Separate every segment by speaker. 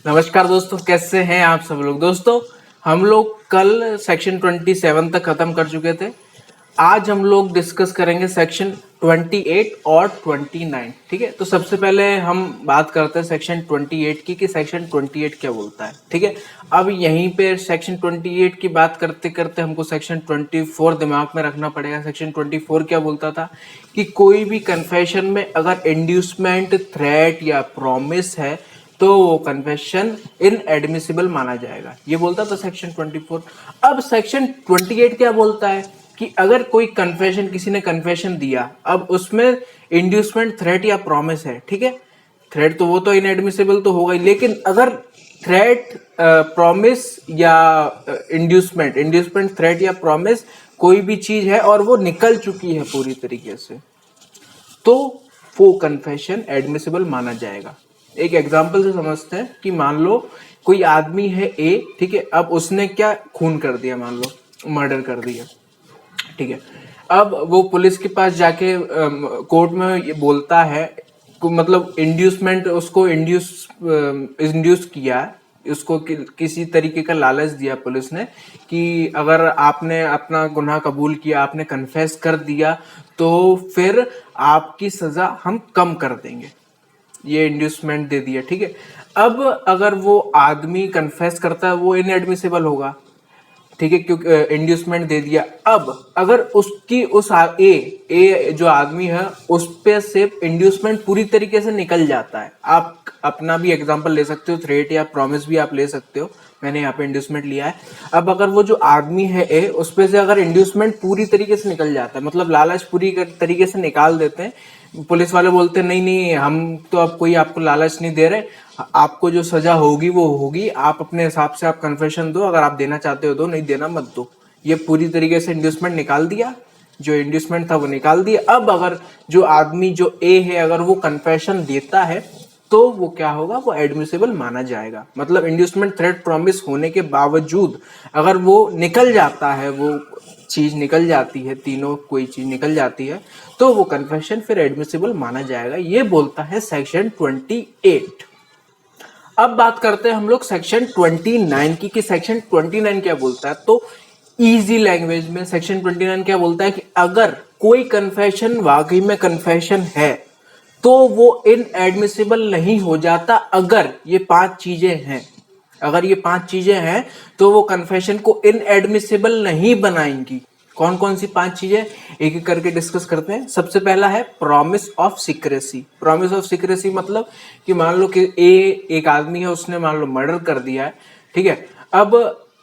Speaker 1: नमस्कार दोस्तों, कैसे हैं आप सब लोग। दोस्तों, हम लोग कल सेक्शन 27 तक खत्म कर चुके थे। आज हम लोग डिस्कस करेंगे सेक्शन 28 और 29। ठीक है, तो सबसे पहले हम बात करते हैं सेक्शन 28 की कि सेक्शन 28 क्या बोलता है। ठीक है, अब यहीं पे सेक्शन 28 की बात करते करते हमको सेक्शन 24 दिमाग में रखना पड़ेगा। सेक्शन 24 क्या बोलता था कि कोई भी कन्फेशन में अगर इंड्यूसमेंट, थ्रेट या प्रॉमिस है तो वो कन्फेशन इनएडमिसिबल माना जाएगा। ये बोलता था सेक्शन 24। अब सेक्शन 28 क्या बोलता है कि अगर कोई कन्फेशन, किसी ने कन्फेशन दिया, अब उसमें इंड्यूसमेंट, थ्रेट या प्रॉमिस है। ठीक है, थ्रेट तो वो तो इनएडमिसिबल तो होगा ही, लेकिन अगर थ्रेट, प्रॉमिस या इंड्यूसमेंट, थ्रेट या प्रॉमिस कोई भी चीज है और वो निकल चुकी है पूरी तरीके से, तो वो कन्फेशन एडमिसिबल माना जाएगा। एक एग्जांपल से समझते हैं कि मान लो कोई आदमी है ए, ठीक है, अब उसने क्या खून कर दिया, मान लो मर्डर कर दिया। ठीक है, अब वो पुलिस के पास जाके कोर्ट में ये बोलता है, मतलब इंड्यूसमेंट, उसको इंड्यूस किया, उसको किसी तरीके का लालच दिया पुलिस ने कि अगर आपने अपना गुनाह कबूल किया, आपने कन्फेस कर दिया, तो फिर आपकी सजा हम कम कर देंगे। ये इंड्यूसमेंट दे दिया। ठीक है, अब अगर वो आदमी कन्फेस करता है, वो इनएडमिसिबल होगा। ठीक है, क्योंकि इंड्यूसमेंट दे दिया। अब अगर उसकी ए जो आदमी है उस पे से इंड्यूसमेंट पूरी तरीके से निकल जाता है। आप अपना भी एग्जांपल ले सकते हो, थ्रेट या प्रॉमिस भी आप ले सकते हो। मैंने यहाँ पे इंड्यूसमेंट लिया है। अब अगर वो जो आदमी है ए, उस पे से अगर इंड्यूसमेंट पूरी तरीके से निकल जाता है, मतलब लालच पूरी तरीके से निकाल देते हैं, पुलिस वाले बोलते हैं नहीं नहीं, हम तो अब कोई आपको लालच नहीं दे रहे, आपको जो सजा होगी वो होगी, आप अपने हिसाब से आप कन्फेशन दो, अगर आप देना चाहते हो दो, नहीं देना मत दो। ये पूरी तरीके से इंड्यूसमेंट निकाल दिया, जो इंड्यूसमेंट था वो निकाल दिया। अब अगर जो आदमी जो ए है, अगर वो कन्फेशन देता है तो वो क्या होगा, वो एडमिसिबल माना जाएगा। मतलब इंड्यूसमेंट, थ्रेट, प्रॉमिस होने के बावजूद अगर वो निकल जाता है, वो चीज निकल जाती है, तीनों कोई चीज निकल जाती है, तो वो कन्फेशन फिर एडमिसिबल माना जाएगा। ये बोलता है सेक्शन 28। अब बात करते हैं हम लोग सेक्शन 29 की कि सेक्शन 29 क्या बोलता है। तो इजी लैंग्वेज में सेक्शन 29 क्या बोलता है कि अगर कोई कन्फेशन वाकई में कन्फेशन है तो वो इनएडमिसिबल नहीं हो जाता अगर ये 5 चीजें हैं। अगर ये 5 चीजें हैं तो वो कन्फेशन को इनएडमिसिबल नहीं बनाएंगी। कौन कौन सी 5 चीजें, एक एक करके डिस्कस करते हैं। सबसे पहला है promise of secrecy. Promise of secrecy मतलब कि मान लो कि एक आदमी है, उसने मान लो मर्डर कर दिया है। ठीक है, अब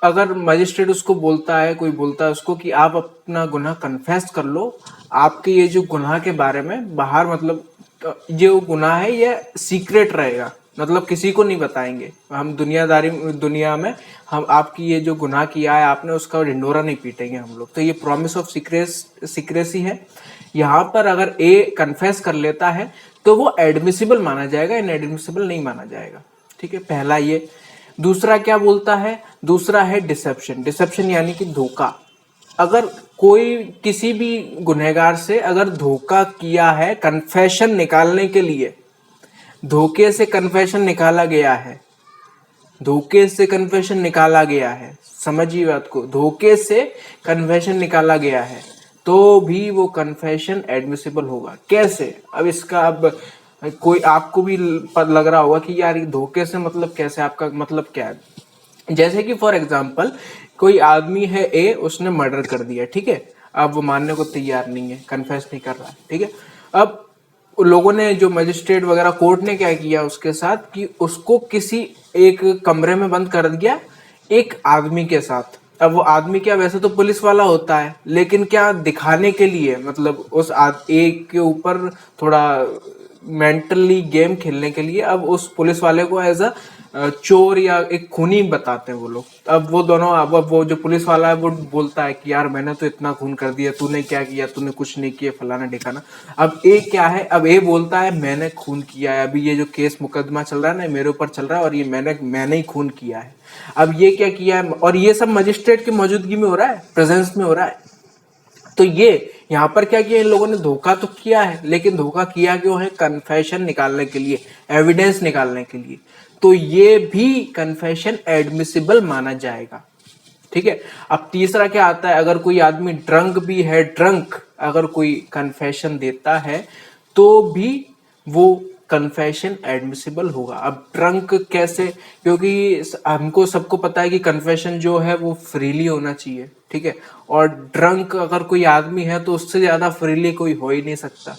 Speaker 1: अगर मजिस्ट्रेट उसको बोलता है, कोई बोलता है उसको कि आप अपना गुनाह कन्फेस कर लो, आपके ये जो गुनाह के बारे में बाहर, मतलब जो गुनाह है ये सीक्रेट रहेगा, मतलब किसी को नहीं बताएंगे हम, दुनिया में हम आपकी ये जो गुनाह किया है आपने, उसका ढिंडोरा नहीं पीटेंगे हम लोग। तो ये प्रॉमिस ऑफ सीक्रेसी है। यहाँ पर अगर ए कन्फेस कर लेता है तो वो एडमिसिबल माना जाएगा, इनएडमिसिबल नहीं माना जाएगा। ठीक है, पहला ये। दूसरा क्या बोलता है, दूसरा है डिसेप्शन। डिसेप्शन यानी कि धोखा। अगर कोई किसी भी गुनहगार से अगर धोखा किया है कन्फेशन निकालने के लिए, धोखे से कन्फेशन निकाला गया है, धोखे से कन्फेशन निकाला गया है, समझिए बात को, धोखे से कन्फेशन निकाला गया है, तो भी वो कन्फेशन एडमिसिबल होगा। कैसे, अब इसका अब कोई आपको भी लग रहा होगा कि यार ये धोखे से मतलब कैसे, आपका मतलब क्या है। जैसे कि फॉर एग्जाम्पल कोई आदमी है ए, उसने मर्डर कर दिया। ठीक है, अब वो मानने को तैयार नहीं है, कन्फेस नहीं कर रहा है। ठीक है, अब लोगों ने, जो मजिस्ट्रेट वगैरह कोर्ट ने क्या किया उसके साथ कि उसको किसी एक कमरे में बंद कर दिया एक आदमी के साथ। अब वो आदमी क्या, वैसे तो पुलिस वाला होता है, लेकिन क्या दिखाने के लिए, मतलब उस एक के ऊपर थोड़ा मेंटली गेम खेलने के लिए, अब उस पुलिस वाले को एज अ चोर या एक खूनी बताते हैं वो लोग। अब वो दोनों, अब वो जो पुलिस वाला है वो बोलता है कि यार मैंने तो इतना खून कर दिया, तूने क्या किया, तूने कुछ नहीं किया, फलाना ढिकाना। अब ए क्या है, अब ए बोलता है मैंने खून किया है, अभी ये जो केस मुकदमा चल रहा है ना, मेरे ऊपर चल रहा है और ये मैंने ही खून किया है। अब ये क्या किया है, और ये सब मजिस्ट्रेट की मौजूदगी में हो रहा है, प्रेजेंस में हो रहा है। तो ये यहाँ पर क्या किया, इन लोगों ने धोखा तो किया है, लेकिन धोखा किया क्यों है, कन्फेशन निकालने के लिए, एविडेंस निकालने के लिए। तो ये भी कन्फेशन एडमिसिबल माना जाएगा। ठीक है। अब तीसरा क्या आता है, अगर कोई आदमी ड्रंक भी है, ड्रंक अगर कोई कन्फेशन देता है तो भी वो कन्फेशन एडमिसिबल होगा। अब ड्रंक कैसे, क्योंकि हमको सबको पता है कि कन्फेशन जो है वो फ्रीली होना चाहिए। ठीक है। और ड्रंक अगर कोई आदमी है तो उससे ज्यादा फ्रीली कोई हो ही नहीं सकता,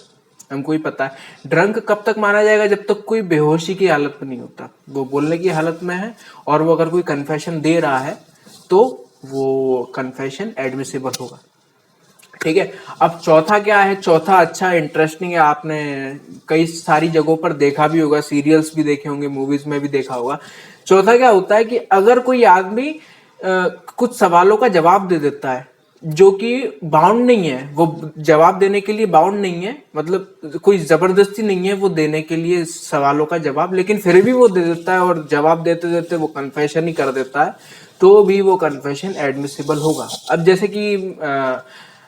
Speaker 1: हमको ही पता है। ड्रंक कब तक माना जाएगा, जब तक कोई बेहोशी की हालत में नहीं होता, वो बोलने की हालत में है और वो अगर कोई कन्फेशन दे रहा है तो वो कन्फेशन एडमिसिबल होगा। ठीक है। अब चौथा क्या है, चौथा अच्छा इंटरेस्टिंग है, आपने कई सारी जगहों पर देखा भी होगा, सीरियल्स भी देखे होंगे, मूवीज में भी देखा होगा। चौथा क्या होता है कि अगर कोई आदमी कुछ सवालों का जवाब दे देता है जो कि बाउंड नहीं है, वो जवाब देने के लिए बाउंड नहीं है, मतलब कोई जबरदस्ती नहीं है वो देने के लिए सवालों का जवाब, लेकिन फिर भी वो दे देता है और जवाब देते देते वो कन्फेशन ही कर देता है, तो भी वो कन्फेशन एडमिसिबल होगा। अब जैसे कि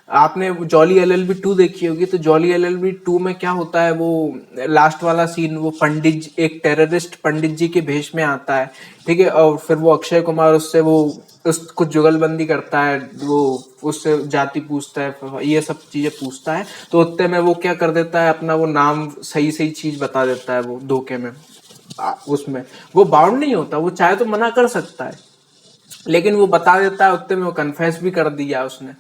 Speaker 1: आपने जॉली एलएलबी 2 देखी होगी, तो जॉली एलएलबी 2 में क्या होता है, वो लास्ट वाला सीन, वो पंडित, एक टेररिस्ट पंडित जी के भेष में आता है। ठीक है। और फिर वो अक्षय कुमार उससे वो कुछ जुगलबंदी करता है, वो उससे जाति पूछता है, ये सब चीजें पूछता है, तो उतने में वो क्या कर देता है, अपना वो नाम सही सही चीज बता देता है वो धोखे में। उसमें वो बाउंड नहीं होता, वो चाहे तो मना कर सकता है, लेकिन वो बता देता है, उतने में वो कन्फेस भी कर दिया उसने।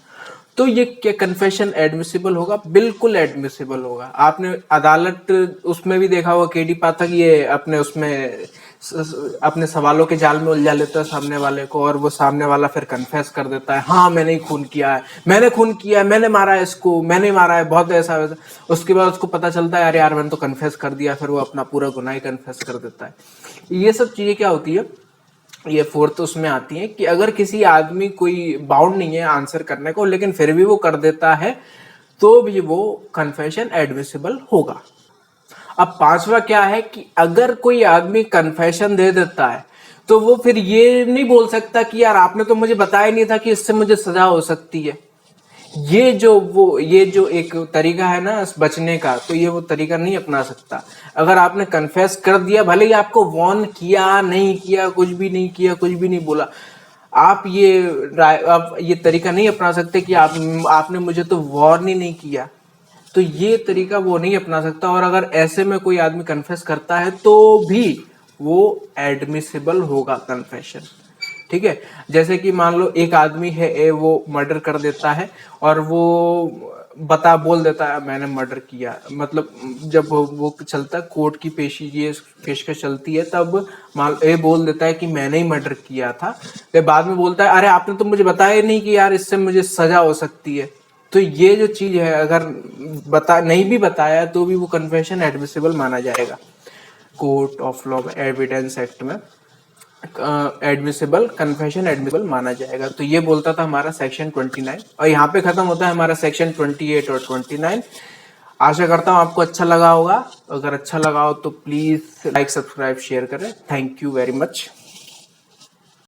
Speaker 1: तो ये क्या कन्फेशन एडमिसिबल होगा? बिल्कुल एडमिसिबल होगा। आपने अदालत उसमें भी देखा होगा, केडी पाठक ये अपने उसमें अपने सवालों के जाल में उलझा लेता है सामने वाले को, और वो सामने वाला फिर कन्फेस कर देता है, हाँ मैंने ही खून किया है, मैंने खून किया है, मैंने मारा है इसको, मैंने मारा है, बहुत ऐसा वैसा। उसके बाद उसको पता चलता है, अरे यार मैंने तो कन्फेस कर दिया, फिर वो अपना पूरा गुनाह ही कन्फेस कर देता है। ये सब चीजें क्या होती है, ये फोर्थ उसमें आती है कि अगर किसी आदमी कोई बाउंड नहीं है आंसर करने को, लेकिन फिर भी वो कर देता है, तो भी वो कन्फेशन एडमिसिबल होगा। अब पांचवा क्या है कि अगर कोई आदमी कन्फेशन दे देता है तो वो फिर ये नहीं बोल सकता कि यार आपने तो मुझे बताया नहीं था कि इससे मुझे सजा हो सकती है। ये जो एक तरीका है ना बचने का, तो ये वो तरीका नहीं अपना सकता। अगर आपने कन्फेस कर दिया, भले ही आपको वार्न किया नहीं किया, कुछ भी नहीं किया, कुछ भी नहीं बोला, आप ये तरीका नहीं अपना सकते कि आपने मुझे तो वार्न ही नहीं किया, तो ये तरीका वो नहीं अपना सकता। और अगर ऐसे में कोई आदमी कन्फेस करता है तो भी वो एडमिसिबल होगा कन्फेशन। ठीक है। जैसे कि मान लो एक आदमी है वो मर्डर कर देता है और वो बोल देता है मैंने मर्डर किया, मतलब जब वो चलता है कोर्ट की पेशकश चलती है, तब मान ए बोल देता है कि मैंने ही मर्डर किया था, फिर बाद में बोलता है अरे आपने तो मुझे बताया नहीं कि यार इससे मुझे सजा हो सकती है। तो ये जो चीज है, अगर नहीं भी बताया तो भी वो कन्फेशन एडमिसिबल माना जाएगा court of law evidence act में। एडमिसिबल कन्फेशन एडमिसिबल माना जाएगा। तो ये बोलता था हमारा सेक्शन 29, और यहाँ पे खत्म होता है हमारा सेक्शन 28 और 29। आशा करता हूँ आपको अच्छा लगा होगा। अगर अच्छा लगा हो तो प्लीज लाइक, सब्सक्राइब, शेयर करें। Thank you very much.